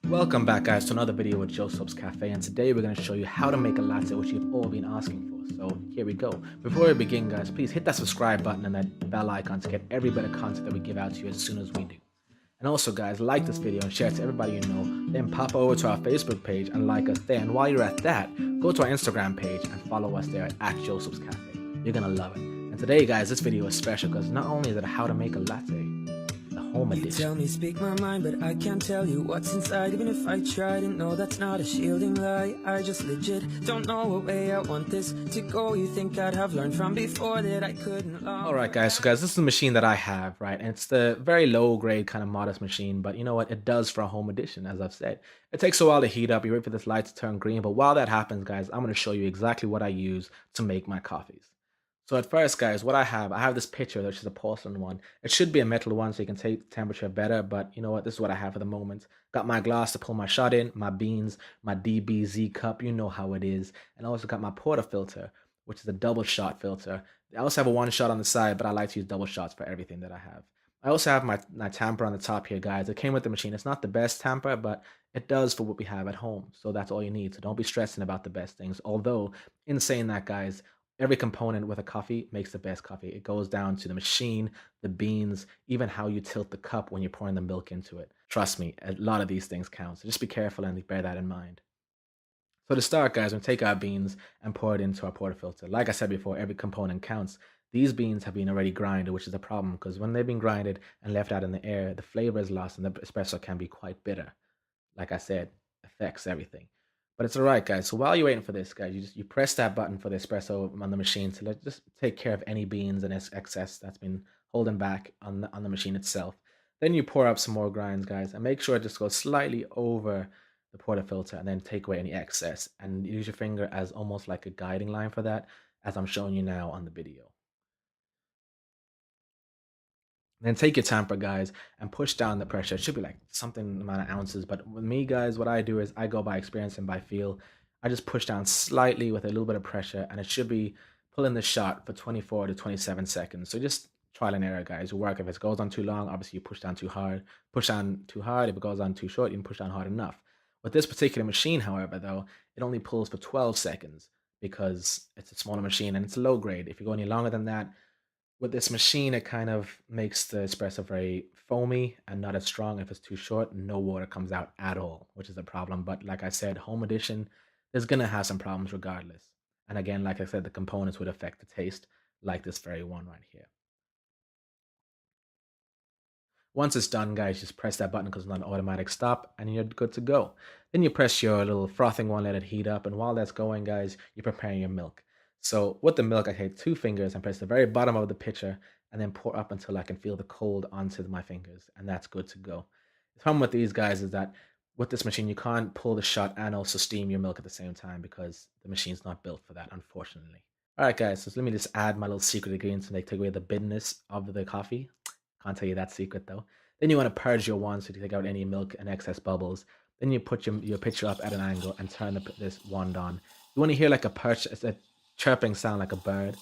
Welcome back guys to another video with Joseph's Cafe, and today we're going to show you how to make a latte, which you've all been asking for. So here we go. Before we begin guys, please hit that subscribe button and that bell icon to get every bit of content that we give out to you as soon as we do. And also guys, like this video and share it to everybody you know, then pop over to our Facebook page and like us there. And while you're at that, go to our Instagram page and follow us there at Joseph's Cafe. You're going to love it. And today guys, this video is special because not only is it how to make a latte, the home You edition. tell me speak my mind, but I can't tell you what's inside. Even if I tried, and no, that's not a shielding lie. I just legit don't know what way I want this to go. You think I'd have learned from before that I couldn't. Alright guys, so guys, this is the machine that I have, right? And it's the very low grade kind of modest machine, but you know what? It does for a home edition, as I've said. It takes a while to heat up, you wait for this light to turn green, but while that happens, guys, I'm going to show you exactly what I use to make my coffees. So at first, guys, what I have this pitcher, which is a porcelain one. It should be a metal one so you can take the temperature better, but you know what? This is what I have for the moment. Got my glass to pull my shot in, my beans, my DBZ cup, you know how it is. And I also got my portafilter, which is a double shot filter. I also have a one shot on the side, but I like to use double shots for everything that I have. I also have my tamper on the top here, guys. It came with the machine. It's not the best tamper, but it does for what we have at home. So that's all you need. So don't be stressing about the best things. Although, in saying that, guys, every component with a coffee makes the best coffee. It goes down to the machine, the beans, even how you tilt the cup when you're pouring the milk into it. Trust me, a lot of these things count. So just be careful and bear that in mind. So to start, guys, we're gonna take our beans and pour it into our portafilter. Like I said before, every component counts. These beans have been already grinded, which is a problem because when they've been grinded and left out in the air, the flavor is lost and the espresso can be quite bitter. Like I said, affects everything. But it's all right, guys. So while you're waiting for this, guys, you press that button for the espresso on the machine to just take care of any beans and excess that's been holding back on the machine itself. Then you pour up some more grinds, guys, and make sure it just goes slightly over the portafilter, and then take away any excess. And use your finger as almost like a guiding line for that, as I'm showing you now on the video. Then take your tamper, guys, and push down the pressure. It should be like something amount of ounces. But with me, guys, what I do is I go by experience and by feel. I just push down slightly with a little bit of pressure, and it should be pulling the shot for 24 to 27 seconds. So just trial and error, guys. Will work. If it goes on too long, obviously you push down too hard. Push down too hard. If it goes on too short, you can push down hard enough. With this particular machine, however, though, it only pulls for 12 seconds because it's a smaller machine and it's low grade. If you go any longer than that, with this machine, it kind of makes the espresso very foamy and not as strong. If it's too short, no water comes out at all, which is a problem. But like I said, home edition is gonna have some problems regardless. And again, like I said, the components would affect the taste, like this very one right here. Once it's done, guys, just press that button because it's not an automatic stop and you're good to go. Then you press your little frothing one, let it heat up. And while that's going, guys, you're preparing your milk. So with the milk, I take two fingers and press the very bottom of the pitcher and then pour up until I can feel the cold onto my fingers. And that's good to go. The problem with these guys is that with this machine, you can't pull the shot and also steam your milk at the same time because the machine's not built for that, unfortunately. All right, guys, so let me just add my little secret ingredients to take away the bitterness of the coffee. Can't tell you that secret though. Then you want to purge your wand so to take out any milk and excess bubbles. Then you put your pitcher up at an angle and turn this wand on. You want to hear like a chirping sound like a bird,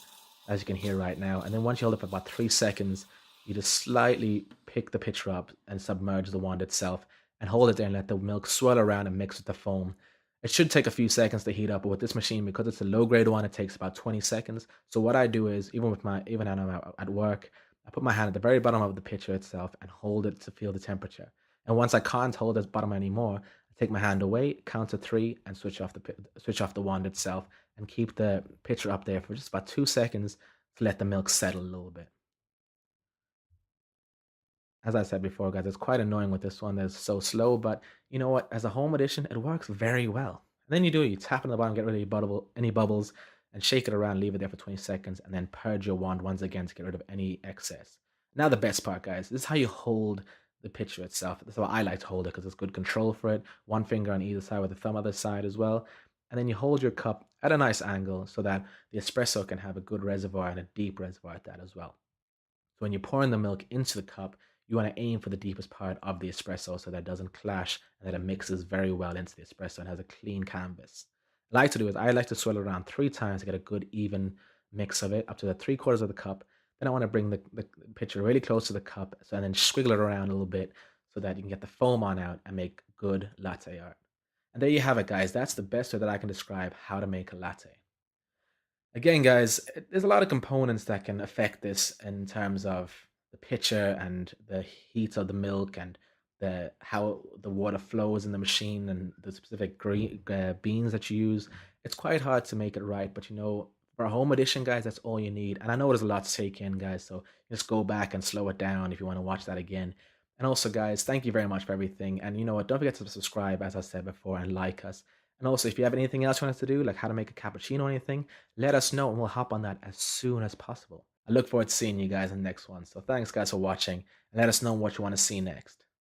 as you can hear right now. And then once you hold it for about 3 seconds, you just slightly pick the pitcher up and submerge the wand itself and hold it there and let the milk swirl around and mix with the foam. It should take a few seconds to heat up, but with this machine, because it's a low grade one, it takes about 20 seconds. So what I do is, even when I'm at work, I put my hand at the very bottom of the pitcher itself and hold it to feel the temperature. And once I can't hold this bottom anymore, I take my hand away, count to three, and switch off the wand itself, and keep the pitcher up there for just about 2 seconds to let the milk settle a little bit. As I said before, guys, it's quite annoying with this one that's so slow, but you know what? As a home edition, it works very well. And then you tap on the bottom, get rid of any bubbles, and shake it around, leave it there for 20 seconds, and then purge your wand once again to get rid of any excess. Now the best part, guys, this is how you hold the pitcher itself. That's how I like to hold it because it's good control for it. One finger on either side with the thumb on the side as well. And then you hold your cup at a nice angle so that the espresso can have a good reservoir and a deep reservoir at that as well. So when you're pouring the milk into the cup, you want to aim for the deepest part of the espresso so that it doesn't clash and that it mixes very well into the espresso and has a clean canvas. What I like to do is I like to swirl it around 3 times to get a good even mix of it up to the 3/4 of the cup. Then I want to bring the pitcher really close to the cup, so and then squiggle it around a little bit so that you can get the foam on out and make good latte art. And there you have it, guys. That's the best way that I can describe how to make a latte. Again, guys, there's a lot of components that can affect this in terms of the pitcher and the heat of the milk and the how the water flows in the machine and the specific beans that you use. It's quite hard to make it right, but for a home edition, guys, that's all you need. And I know there's a lot to take in, guys, so just go back and slow it down if you want to watch that again. And also, guys, thank you very much for everything. And you know what? Don't forget to subscribe, as I said before, and like us. And also, if you have anything else you want us to do, like how to make a cappuccino or anything, let us know and we'll hop on that as soon as possible. I look forward to seeing you guys in the next one. So thanks, guys, for watching, and let us know what you want to see next.